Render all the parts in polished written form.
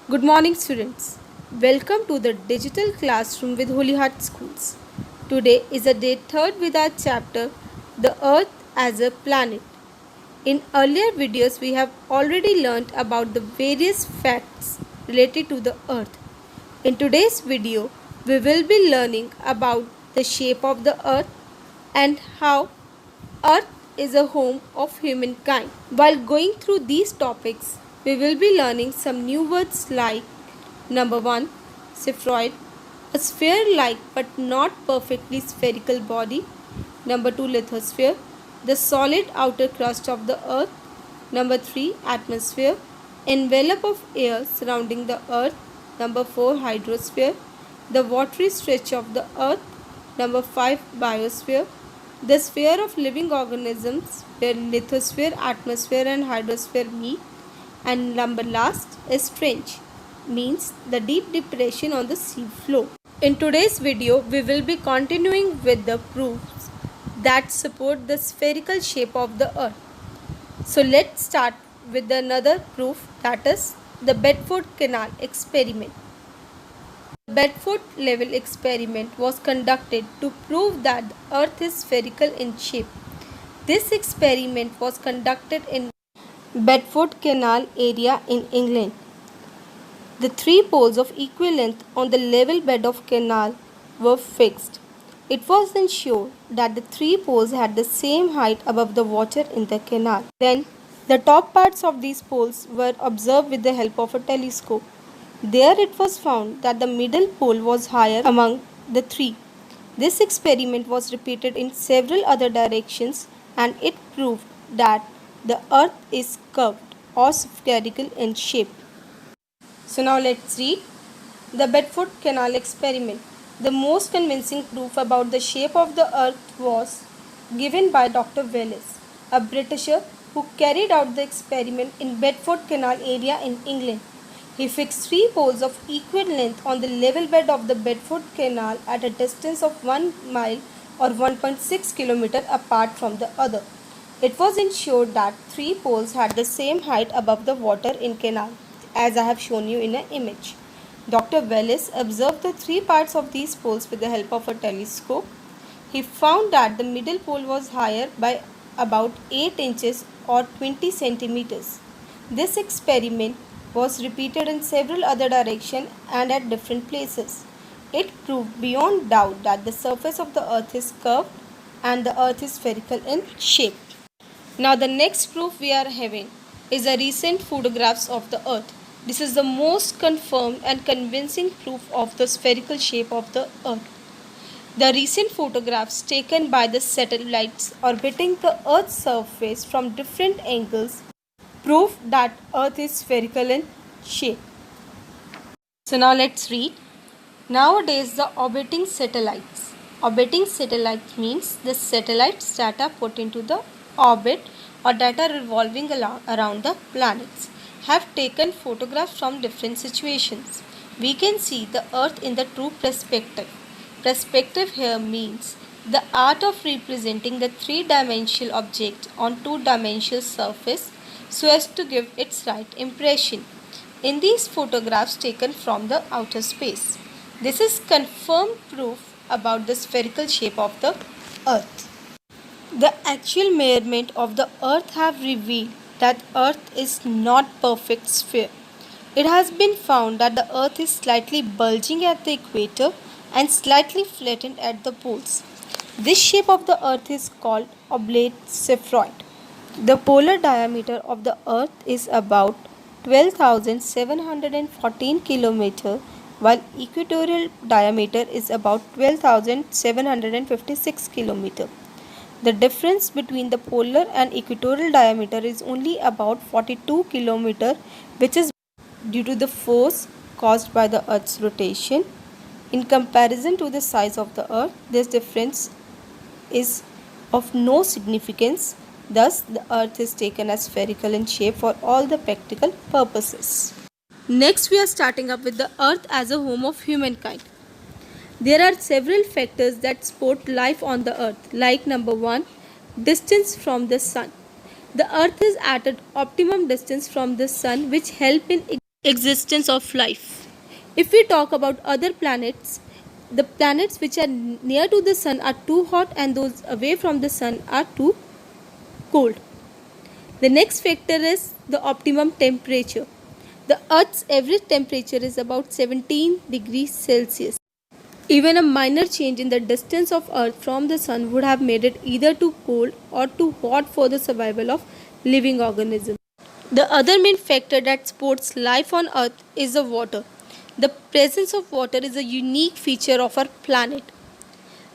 Good morning, students. Welcome to the digital classroom with Holy Heart Schools. Today is the day third with our chapter, The Earth as a Planet. In earlier videos, we have already learned about the various facts related to the Earth. In today's video, we will be learning about the shape of the Earth and how Earth is a home of humankind. While going through these topics, we will be learning some new words like number 1, spheroid, a sphere-like but not perfectly spherical body. Number 2, lithosphere, the solid outer crust of the Earth. Number 3, atmosphere, envelope of air surrounding the Earth. Number 4, hydrosphere, the watery stretch of the Earth. Number 5, biosphere, the sphere of living organisms where lithosphere, atmosphere and hydrosphere meet. And number last is trench, means the deep depression on the sea floor. In today's video, we will be continuing with the proofs that support the spherical shape of the earth. So let's start with another proof, that is the Bedford Canal experiment. The Bedford level experiment was conducted to prove that the earth is spherical in shape. This experiment was conducted in Bedford Canal area in England. The three poles of equal length on the level bed of canal were fixed. It was ensured that the three poles had the same height above the water in the canal. Then, the top parts of these poles were observed with the help of a telescope. There it was found that the middle pole was higher among the three. This experiment was repeated in several other directions and it proved that the earth is curved or spherical in shape. So now let's read the Bedford Canal experiment. The most convincing proof about the shape of the earth was given by Dr. Wallace, a Britisher who carried out the experiment in Bedford Canal area in England. He fixed three poles of equal length on the level bed of the Bedford Canal at a distance of 1 mile or 1.6 km apart from the other. It was ensured that three poles had the same height above the water in canal, as I have shown you in an image. Dr. Wallace observed the three parts of these poles with the help of a telescope. He found that the middle pole was higher by about 8 inches or 20 centimeters. This experiment was repeated in several other directions and at different places. It proved beyond doubt that the surface of the earth is curved and the earth is spherical in shape. Now the next proof we are having is the recent photographs of the earth. This is the most confirmed and convincing proof of the spherical shape of the earth. The recent photographs taken by the satellites orbiting the earth's surface from different angles prove that earth is spherical in shape. So now let's read. Nowadays the orbiting satellites. Orbiting satellites means the satellites that are put into the orbit or that are revolving around the planets have taken photographs from different situations. We can see the earth in the true perspective. Perspective here means the art of representing the three-dimensional object on two-dimensional surface so as to give its right impression. In these photographs taken from the outer space, this is confirmed proof about the spherical shape of the earth. The actual measurement of the earth have revealed that earth is not perfect sphere. It has been found that the earth is slightly bulging at the equator and slightly flattened at the poles. This shape of the earth is called oblate spheroid. The polar diameter of the earth is about 12,714 km, while equatorial diameter is about 12,756 km. The difference between the polar and equatorial diameter is only about 42 km, which is due to the force caused by the earth's rotation. In comparison to the size of the earth, this difference is of no significance. Thus, the earth is taken as spherical in shape for all the practical purposes. Next, we are starting up with the earth as a home of humankind. There are several factors that support life on the earth, like number 1, distance from the sun. The earth is at an optimum distance from the sun, which help in existence of life. If we talk about other planets, the planets which are near to the sun are too hot and those away from the sun are too cold. The next factor is the optimum temperature. The Earth's average temperature is about 17 degrees Celsius. Even a minor change in the distance of Earth from the sun would have made it either too cold or too hot for the survival of living organisms. The other main factor that supports life on Earth is the water. The presence of water is a unique feature of our planet.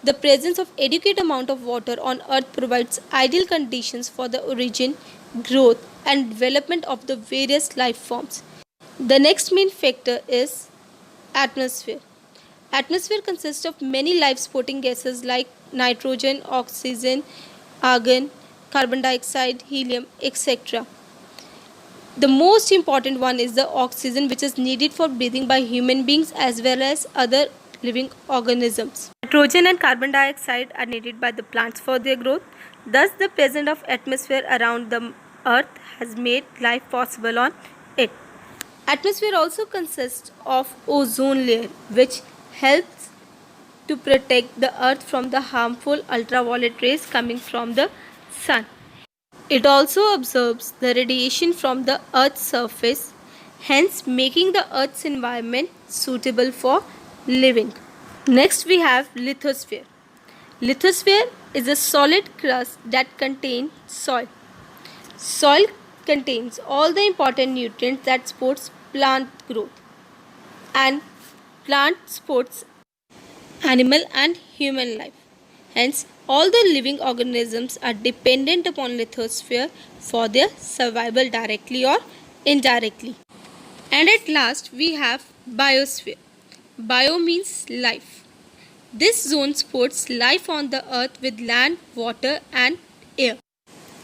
The presence of adequate amount of water on Earth provides ideal conditions for the origin, growth, and development of the various life forms. The next main factor is atmosphere. Atmosphere consists of many life-supporting gases like nitrogen, oxygen, argon, carbon dioxide, helium, etc. The most important one is the oxygen, which is needed for breathing by human beings as well as other living organisms. Nitrogen and carbon dioxide are needed by the plants for their growth. Thus, the presence of atmosphere around the earth has made life possible on it. Atmosphere also consists of ozone layer, which helps to protect the earth from the harmful ultraviolet rays coming from the sun. It also absorbs the radiation from the earth's surface, hence making the earth's environment suitable for living. Next we have lithosphere. Lithosphere is a solid crust that contains soil. Soil contains all the important nutrients that supports plant growth, and plant supports animal and human life. Hence, all the living organisms are dependent upon lithosphere for their survival directly or indirectly. And at last, we have biosphere. Bio means life. This zone supports life on the earth with land, water, and air.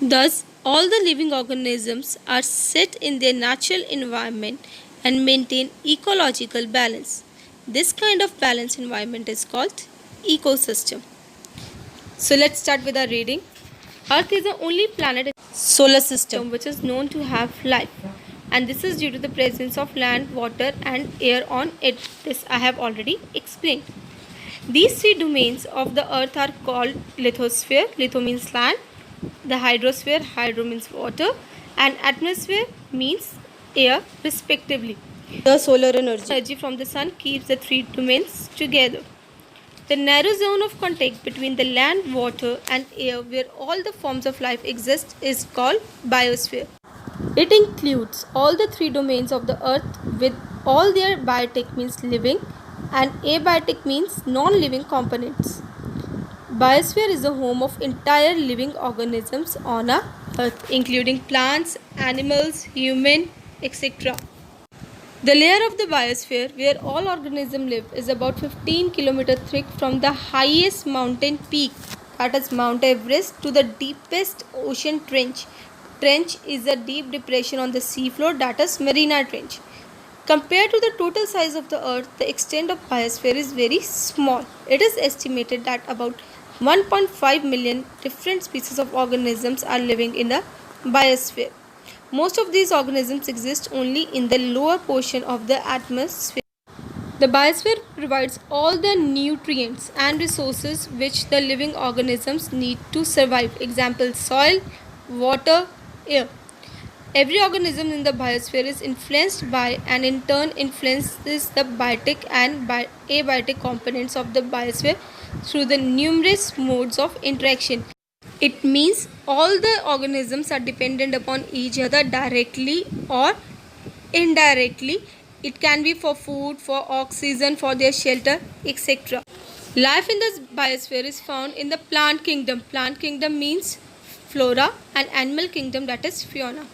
Thus, all the living organisms are set in their natural environment and maintain ecological balance. This kind of balanced environment is called ecosystem. So let's start with our reading. Earth is the only planet in the solar system which is known to have life, and this is due to the presence of land, water, and air on it. This I have already explained. These three domains of the earth are called lithosphere. Litho means land, the hydrosphere, hydro means water, and atmosphere means air respectively. The solar energy from the sun keeps the three domains together. The narrow zone of contact between the land, water, and air where all the forms of life exist is called biosphere. It includes all the three domains of the earth with all their biotic means living and abiotic means non-living components. Biosphere is the home of entire living organisms on our earth, including plants, animals, human, etc. The layer of the biosphere where all organisms live is about 15 km thick from the highest mountain peak, that is Mount Everest, to the deepest ocean trench. Trench is a deep depression on the seafloor, that is Mariana Trench. Compared to the total size of the earth, the extent of biosphere is very small. It is estimated that about 1.5 million different species of organisms are living in the biosphere. Most of these organisms exist only in the lower portion of the atmosphere. The biosphere provides all the nutrients and resources which the living organisms need to survive. Example: soil, water, air. Every organism in the biosphere is influenced by and in turn influences the biotic and abiotic components of the biosphere through the numerous modes of interaction. It means all the organisms are dependent upon each other directly or indirectly. It can be for food, for oxygen, for their shelter, etc. Life in the biosphere is found in the plant kingdom. Plant kingdom means flora, and animal kingdom, that is fauna.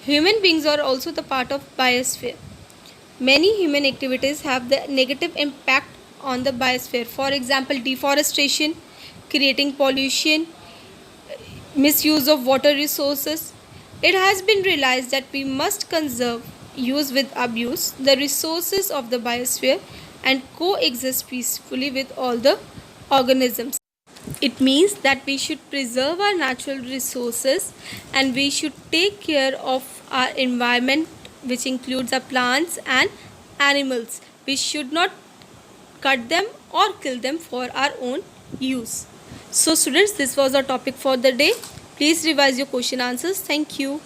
Human beings are also the part of biosphere. Many human activities have the negative impact on the biosphere. For example, deforestation, creating pollution, misuse of water resources. It has been realized that we must conserve, use with abuse, the resources of the biosphere and coexist peacefully with all the organisms. It means that we should preserve our natural resources and we should take care of our environment which includes the plants and animals. We should not cut them or kill them for our own use. So students, this was our topic for the day. Please revise your question answers. Thank you.